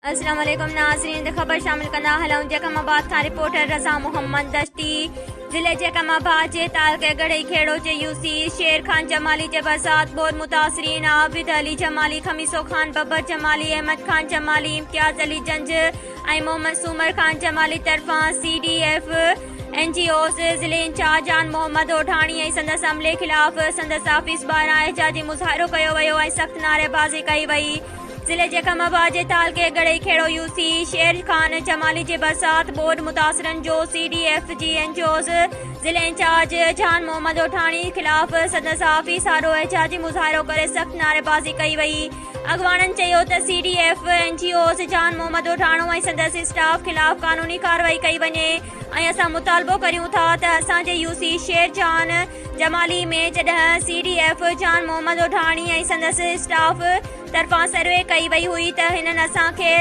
अस्सलाम वालेकुम नाज़रीन, ख़बर शामिल कंदा हलूं जैकमाबाद खां रिपोर्टर रज़ा मोहम्मद दश्ती। ज़िले जैकमाबाद जे तालके गढ़ई खेड़ो जे यूसी शेर खान जमाली जे बरसात बोर मुतासरीन आबिद अली जमाली, खमीसो खान, बबर जमाली, अहमद खान जमाली, इम्तियाज़ अली जंज ऐं मोहम्मद सूमर खान जमाली तरफ़ां CDF NGOs ज़िले इंचार्ज जान मोहम्मद ओठाणी ऐं संदसि अमले ख़िलाफ़ संदसि आफ़ीस ॿाहिरां एहजाजी मुज़ाहिरो कयो वियो ऐं सख़्त नारेबाज़ी कई वई। ज़िले जैकमाबाद जे तालके गढ़ई खेड़ो यूसी शेर खान जमाली जे बरसात बोर्ड मुतासिरन जो CDF जी NGOs ज़िले इंचार्ज जान मोहम्मद ओठाणी ख़िलाफ़ संदसि आफ़ीस आरो एहजाजी मुज़ाहिरो करे सख़्त नारेबाज़ी कई वई। अॻवाननि चयो त CDF NGOs जान मोहम्मद ओठाणो ऐं संदसि स्टाफ ख़िलाफ़ कानूनी कार्रवाई कई वञे ऐं असां मुतालबो करियूं था त असांजे यूसी शेर जान जमाली में जॾहिं CDF जान मोहम्मद ओठाणी ऐं संदसि स्टाफ तरफ़ां सर्वे कई वई हुई त हिननि असांखे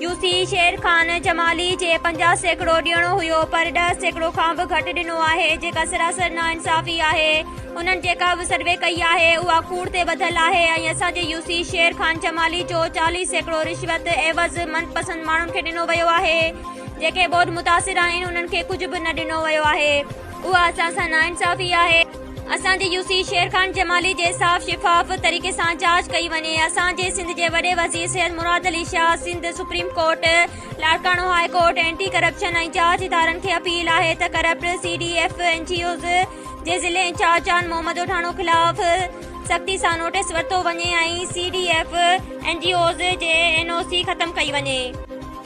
यूसी शेर खान जमाली जे 50% ॾियणो हुयो, पर 10% खां बि घटि ॾिनो आहे, जेका सरासर नाइंसाफ़ी आहे। उन्हनि जेका बि सर्वे कई आहे उहा कूड़ ते ॿधल आहे ऐं असांजे यूसी शेर खान जमाली जो 40% रिश्वत एवज़ मनपसंद माण्हुनि खे ॾिनो वियो आहे। जेके बोर्ड मुतासिर आहिनि उन्हनि खे कुझु बि न ॾिनो वियो आहे। उहा असां सां नाइंसाफ़ी आहे। असांजे यूसी शेर खान जमाली जे साफ़ शिफ़ाफ़ तरीक़े सां जांच कई वञे। असांजे सिंध जे वॾे वज़ीर Syed Murad Ali Shah, Sindh supreme court, Larkana high court, anti corruption ऐं जांच इदारनि खे अपील आहे त करप्ट CDF NGOs जे ज़िले इंचार्ज जान मोहम्मद ओठाणो ख़िलाफ़ सख़्ती सां नोटिस वरितो वञे ऐं CDF NGOs जे NOC ख़तमु कई वञे।